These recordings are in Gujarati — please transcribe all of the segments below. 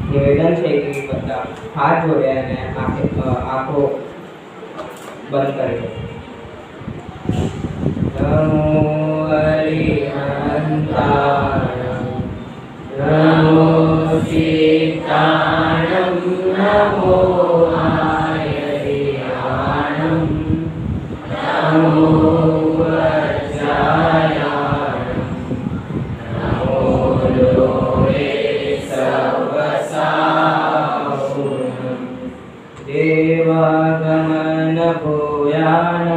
નિવેદન છે કે બધા હાથ જોડે અને આંખો બંધ કરે. નમો હરિહંતાણં નમો સીતાણં નમો હરિહંતાણં નમો વજ્રાયાણં નમો લોકે સર્વસાહુરં દેવાગમન ભૂયાન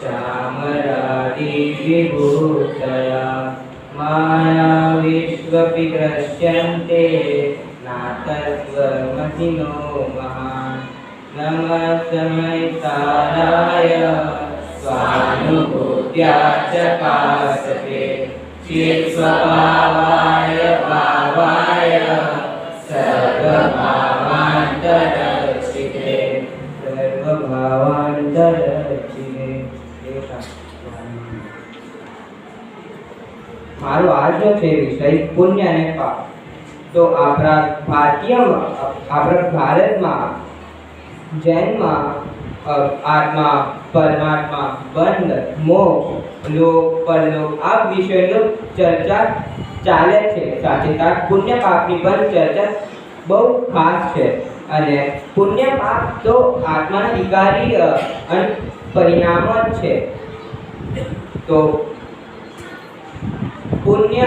ચામરાदिविभूतया माया विश्वपि दृश्यन्ते नातत्त्वमसिनो महान् नमस्मै ताराय स्वानुभूत्या च पासते चित्स्वभावाय भावाय सर्वभावान्तरक्षिते सर्वभावान्तरक्षिते. મારો આજનો છે વિષય પુણ્ય અને પાપ. તો આપણા ભારતમાં જૈનમાં આત્મા, પરમાત્મા, બંધ, મોક્ષ, લોક, પરલોક આ વિષયનો ચર્ચા ચાલે છે. સાથે સાથે પુણ્ય પાપની પણ ચર્ચા બહુ ખાસ છે. અને પુણ્ય પાપ તો આત્માના વિકારી પરિણામો જ છે. તો પુણ્ય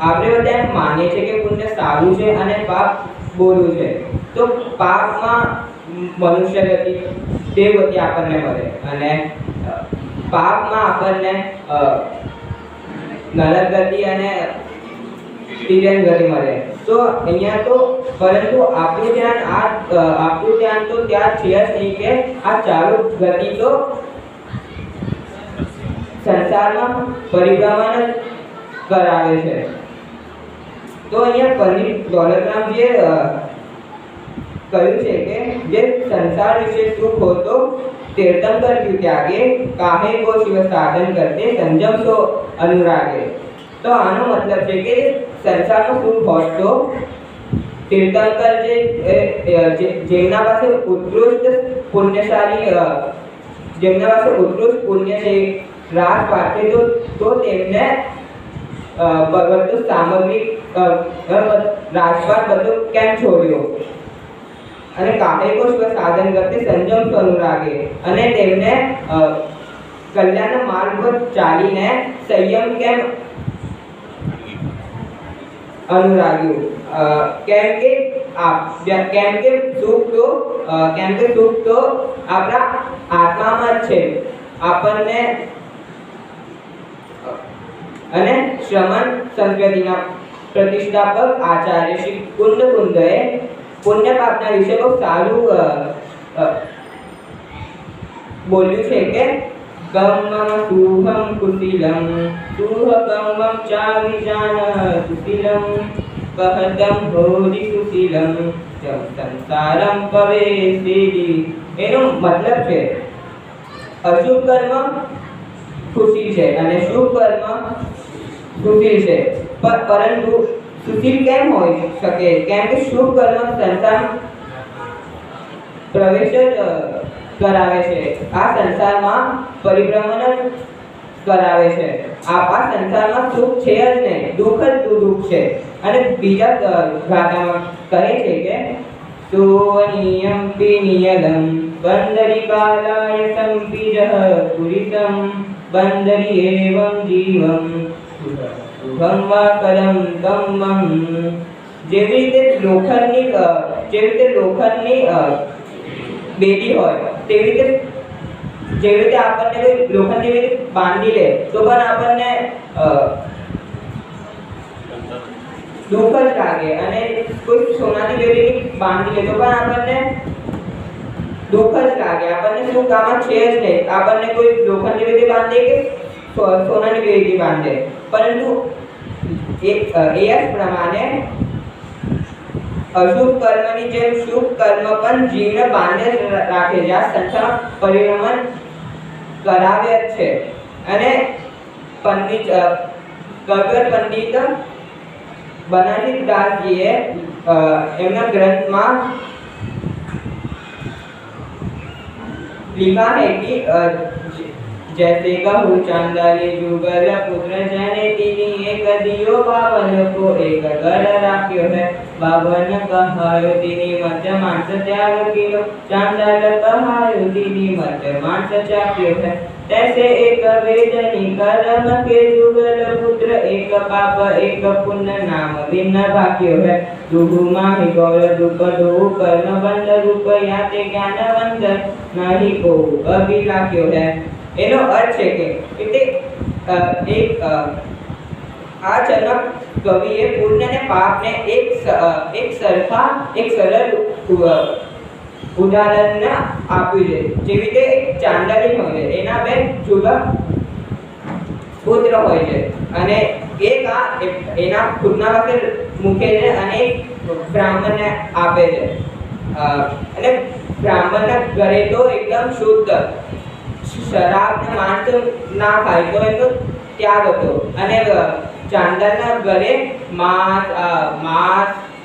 આપણે બધા એમ માનીએ છીએ કે પુણ્ય સારું છે અને પાપ બોલું છે. તો પાપમાં મનુષ્ય ગતિ દેવગતિ આપણને મળે અને પાપમાં આપણને નરક ગતિ અને તિર્યક ગતિ મળે. તો અહીંયા તો પરંતુ આપણું ધ્યાન તો ત્યાં છે જ નહીં કે આ ચાલુ ગતિ તો સંસારમાં પરિભ્રમણ કરાવે છે. તો અહીંયા પંડિત દોલતરામજીએ કહ્યું છે કે જે સંસાર વિશે સુખ હો તો તીર્થંકર ક્યુ ત્યાગે કાહે કો શિવ સાધન કરતે સંજમ સો અનુરાગે. તો આનો મતલબ છે કે સંસારનું સુખ હોય તો તીર્થંકર જેમના પાસે ઉત્કૃષ્ટ પુણ્યશાળી જેમના પાસે ઉત્કૃષ્ટ પુણ્ય છે રાસ પાકે તો તેમને બધું સામગ્રી રાજપાટ બધું કેમ છોડ્યો અને કાહેકો સાધન કરતે સંજમ તો અનુરાગે અને તેમને કલ્યાણના માર્ગ પર ચાલીને સંયમ કેમ અનુરાગ્યું. કેમ કે સુખ તો આપણા આત્મામાં જ છે. આપણને અને શ્રમણ સંસ્કૃતિના પ્રતિષ્ઠાપક આચાર્ય શ્રી કુંદએ પુણ્ય પાપના વિશે બહુ સારું બોલ્યું છે કે કમ્મમ સુહમ કુશીલમ સુહ કમ્મમ ચાવિજાન સુશીલમ કહતમ હોરી સુશીલમ સંસારમ પવેશેલી. એનો મતલબ છે અશુભ કર્મ ખુશી છે અને શુભ કર્મ સુશીલ છે. પરંતુ સુશીલ કેમ હોઈ શકે? કેમ કે શુભ કર્મ સંસાર પ્રવેશ જ કરાવે છે. આ સંસારમાં પરિભ્રમણ કરાવે છે. આ સંસારમાં સુખ છે જ નહીં, દુઃખ જ દુઃખ છે. અને બીજા ગાથામાં કહે છે કે સોનિયમ પિનિયલમ બંદરી બાલાય સંપીજઃ પુરિતમ બંદરી એવં જીવમ સુખમ વા કરમ કમ્મમ. જેવી રીતે લોખંડની બેડી હોય તેવી રીતે આપણને કોઈ લોખંડ જેવી રીતે બાંધી લે તો પણ આપણને દુઃખ જ લાગે. અને કોઈ સોનાની બેડીની બાંધી લે તો પણ આપણને દુઃખ જ લાગે. આપણને શું કામ છે જ નહીં. આપણને કોઈ લોખંડ જેવી રીતે બાંધે કે સોનાની બેડી બાંધે. પરંતુ એ જ પ્રમાણે અશુભ કર્મની જેમ શુભ કર્મ પણ જીવને બાંધે રાખે છે. આ સંસાર પરિભ્રમણ કરાવે જ છે. અને કલ્પત પંડિત बनारसी दास जीए एमना ग्रंथ में लिखा है कि जैसे कहूँ चांदाली जुगल पुत्र जने तीनी एक दियो बावन को एक कर राख्यो है बावन कहायो तीनी मध्य मांस त्याग कियो चांदाल कहायो तीनी मध्य मांस चाख्यो है तैसे एक वेदनी कर्म के जुगल पुत्र एक पाप एक पुण्य नाम भिन्न भाग्यो है दुहु माहि गौर रूप दुहु कर्म बंध रूप याते ज्ञानवंत नहीं को अभिलाख्यो है। એનો અર્થ છે કે એટલે એક અચાનક કવિએ પુણ્ય અને પાપને એક સરળ ઉદાહરણ આપ્યું છે। જેવી રીતે એક ચાંડાલી હોય છે, એના બે જુદા પુત્ર હોય છે અને એક એના ખુદના પાસે મૂકે છે અને એક બ્રાહ્મણને આપે છે અને બ્રાહ્મણના ઘરે તો એકદમ શુદ્ધ शराब ने मांस ना खाए तो एनो त्याग હતો અને ચાંદાલના ઘરે માંસ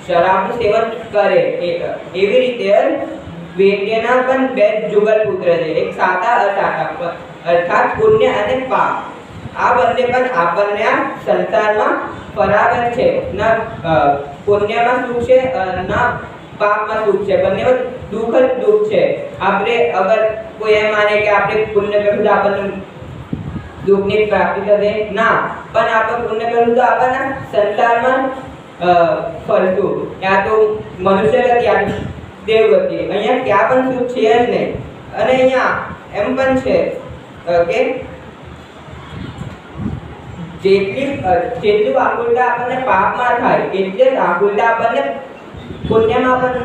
શરાબનું સેવન કરે। એવી રીતે વેદ્યના પણ બે જુગલ પુત્ર છે, એક સાતા અસાતા અર્થાત પુણ્ય અને પાપ। આ બંને પણ આપણને આ સંસારમાં ફરાવે છે। ના પુણ્યમાં સુખ છે ના પાપમાં સુખ છે, બંનેમાં દુઃખ જ દુઃખ છે। આપણે અગર કોઈ એમ માને કે આપણે પુણ્ય કર્યું તો આપણને દુઃખની પ્રાપ્તિ થશે, ના, પણ આપણે પુણ્ય કર્યું તો આપણને સંસારમાં ફરશું, या તો મનુષ્ય ગતિ या દેવગતિ। અહીંયા ક્યાં પણ સુખ છે જ નહીં। અને અહીંયા એમ પણ છે કે જેટલું આકુલતા આપણને પાપમાં થાય એટલે આકુલતા આપણને પુણ્યમાં પણ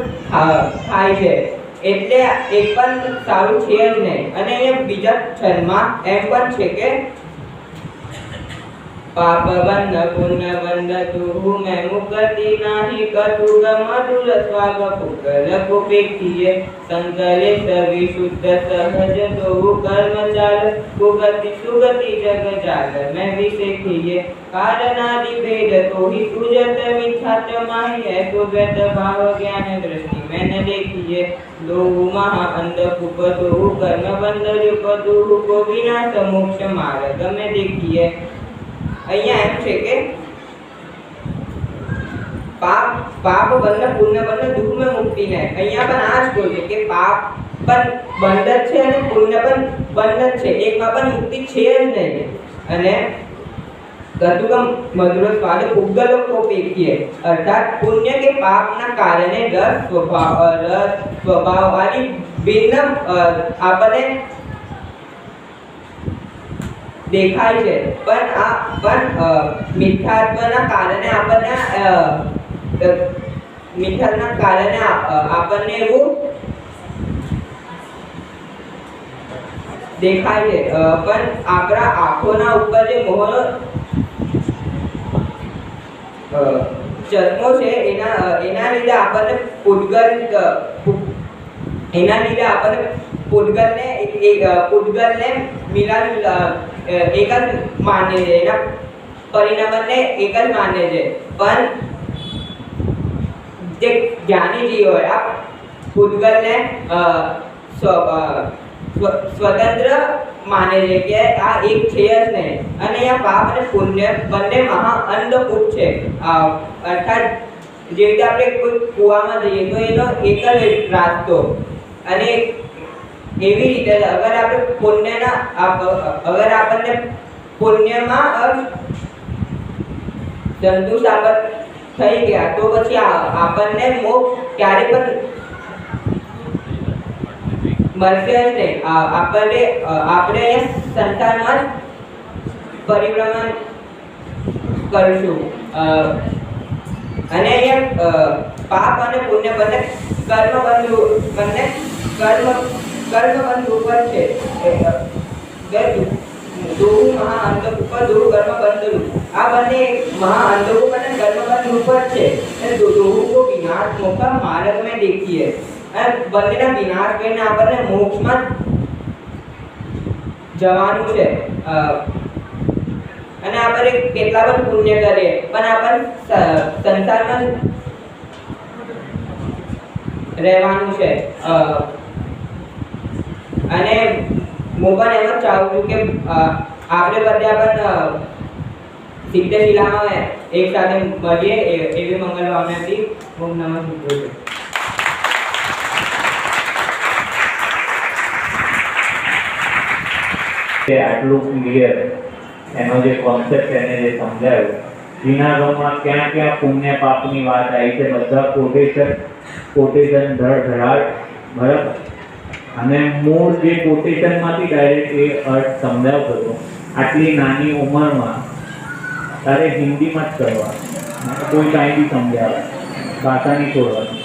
થાય છે। એટલે એક પણ સારું છે જ નહીં। અને અહીંયા બીજા છંદમાં એમ પણ છે કે પાપ બંધ પુણ્ય બંધ તું મેં મુક્તિ નાહી કટુગ મધુર સ્વાગ પુકલ કુપેક્ષીએ સંકલિત વિશુદ્ધ સહજ તો કર્મ ચાલ કુગતિ સુગતિ જગ જાલ मैं विशेषीय कारणादि भेद तो ही सुजत मिथ्यात माही है तो द्वैत भाव ज्ञान दृष्टि में न देखिए दो महा अंध कुप दो कर्म बंध रूप दो को विनाश मोक्ष मार्ग में देखिए। અહીંયા એમ છે કે પાપ બંધ પુણ્ય બંધ દુઃખમાં મુક્તિ નહીં। અહીંયા પણ આ જ કહે છે કે પાપ પણ બંધ જ છે અને પુણ્ય પણ બંધ જ છે, એકમાં પણ મુક્તિ છે જ નહીં। અને કટુકમ મધુર સ્વાદ ઉગ્ગલો કોપેક્ષીએ અર્થાત પુણ્ય કે પાપના કારણે રસ સ્વભાવ આદિ ભિન્ન આપણને દેખાય છે, પણ મિથ્યાત્વના કારણે આપણને એવું દેખાય છે। પણ આપણા આંખોના ઉપર જે મોહનો ચશ્મો છે એના લીધે આપણને પૂતગલને મિલા એક જ માને છે, એના પરિણામને એક જ માને છે। પણ જે જ્ઞાની જીવ હોય આ પૂતગલને સ્વતંત્ર માને છે કે આ એક છે જ નહીં। અને આ પાપ અને પુણ્ય બંને મહા અંધકૂપ છે। અર્થાત જે રીતે આપણે કોઈ કૂવામાં જઈએ તો એનો એક જ રાસ્તો, અને એવી રીતે અગર આપણને પુણ્યમાં સંતુષ્ટ થઈ ગયા તો પછી આપણને મોક્ષ ક્યારે પણ મળશે જ નહીં। આપણે સંસારમાં પરિભ્રમણ કરશું। અને અહીંયા પાપ અને પુણ્ય બંને કર્મબંધ ઉપર છે। દો મહા અંધકૂપ દો કર્મબંધ રૂપ, આ બંને મહા અંધકૂપ અને કર્મબંધ ઉપર છે। दोनों को विनाश मोक्ष मार्ग में देखिए। બંનેના વિનાશ કરીને આપણને મોક્ષમાં જવાનું છે। અને આપણે કેટલા પણ પુણ્ય કરીએ પણ આપણે સંસારમાં રહેવાનું છે. અને હું પણ એમ જ ચાહું છું કે આપણે બધા પણ સિદ્ધશિલામાં એક સાથે મળીએ એવી મંગલ ભાવનાથી ઓમ નમઃ શિવાય. આટલું ક્લિયર એનો જે કોન્સેપ્ટ એને જે સમજાવ્યો, જૂનાગઢમાં ક્યાં ક્યાં પુણ્ય પાપની વાત આવી છે, બધા કોટેશન ધડાડ બરાબર. અને મૂળ જે કોટેશનમાંથી ડાયરેક્ટ એ અર્થ સમજાવતો હતો. આટલી નાની ઉંમરમાં તારે હિન્દીમાં જ કરવાનું, કોઈ કાંઈ બી સમજાવે, ભાષા નહીં છોડવાની.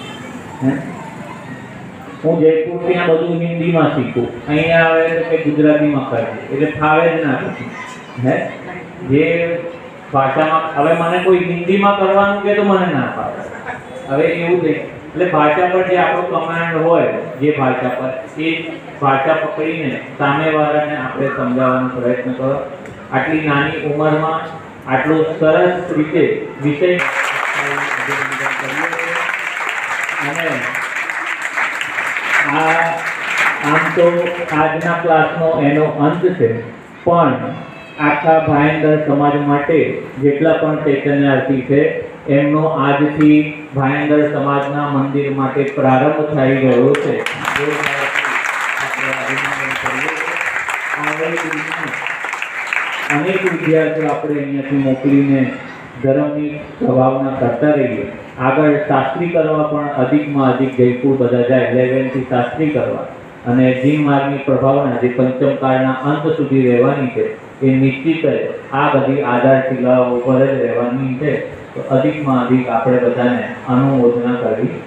હું જયપુરથી આ બધું હિન્દીમાં શીખું, અહીંયા આવે તો કે ગુજરાતીમાં કરવું, એટલે ફાવે જ ના પછી. જે ભાષામાં હવે મને કોઈ હિન્દીમાં કરવાનું કે તો મને ના ફાવે. હવે એવું છે એટલે ભાષા પર જે આપણો કમાન્ડ હોય, જે ભાષા પર, એ ભાષા પકડીને સામેવાળાને આપણે સમજાવવાનો પ્રયત્ન કરો. આટલી નાની ઉંમરમાં આટલો સરસ રીતે વિષય અને આમ તો આજના ક્લાસનો એનો અંત છે, પણ આખા ભાયંદર સમાજ માટે જેટલા પણ ચૈતન્યાર્થી છે એમનો આજથી ભાયંદર સમાજના મંદિર માટે પ્રારંભ થઈ ગયો છે. અનેક વિદ્યાર્થીઓ આપણે અહીંયાથી મોકલીને ધર્મની પ્રભાવના કરતા રહીએ. આગળ શાસ્ત્રી કરવા પણ અધિકમાં અધિક જયપુર બધા જાય, 11 થી શાસ્ત્રી કરવા. અને જીન માર્ગની પ્રભાવના જે પંચમ કાળના અંત સુધી રહેવાની છે એ નિશ્ચિત આ બધી આધારશિલાઓ પર જ રહેવાની છે. તો અધિકમાં અધિક આપણે બધાને અનુમોદના કરવી